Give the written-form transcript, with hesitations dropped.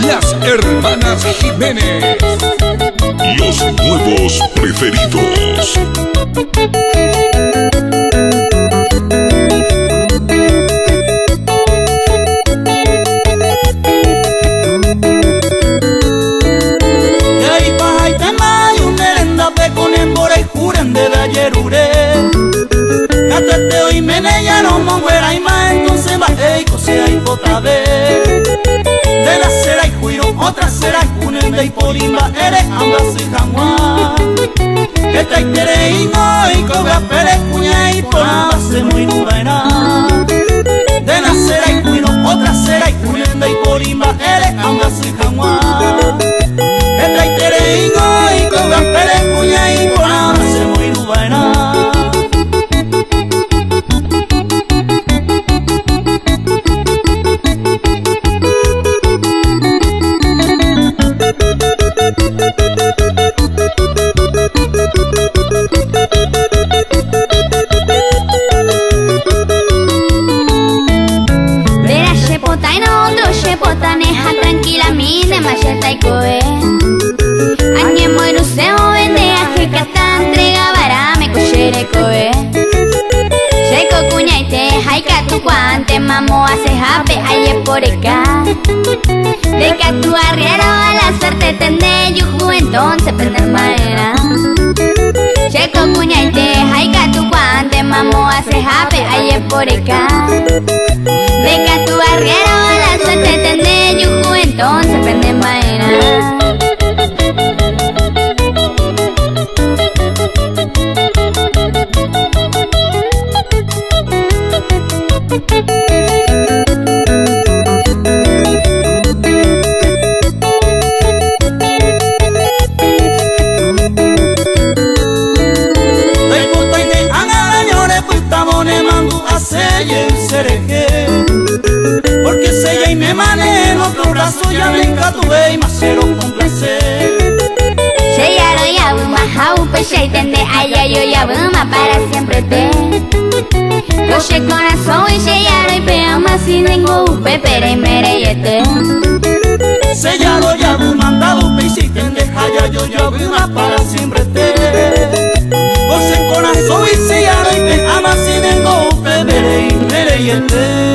Las hermanas Jiménez, los nuevos preferidos. Catete hoy menella no monguera y más entonces bajé y cosea y potabe. De la cera y juiro, otra cera y cunende y polimba, eres ambas y jamua. Que te quiere y no y cobra pere cuña y polimba se muy buena. De la cera y juiro, otra cera y cunende y polimba, eres ambas y jamua. Que te quiere y no y cobra pere cuña y polimba se muy buena. Tranquila mine macheta y coe Añe moiru se ovende aje kata entrega barame kushere coe Sheiko cuñaite haika tu cuante mamo hace jape aye por acá De que tu arriero a la suerte tende yuju entonces prende madera Sheiko cuñaite haika tu cuante mamo hace jape aye por acá De que tu arriero a la suerte tende yuju entonces prende madera Porque se ya y me mané en otro brazo ya brinca tu y macero con placer. Se ya lo yabuma jau peche y tende allá yo yabuma para siempre te. Coche corazón y se ya lo y peama si tengo upe pere y mereyete. Se ya lo yabuma andado pe y si tende allá yo yabuma para siempre te. Coche corazón y se ya lo y peama si tengo upe pere y mereyete.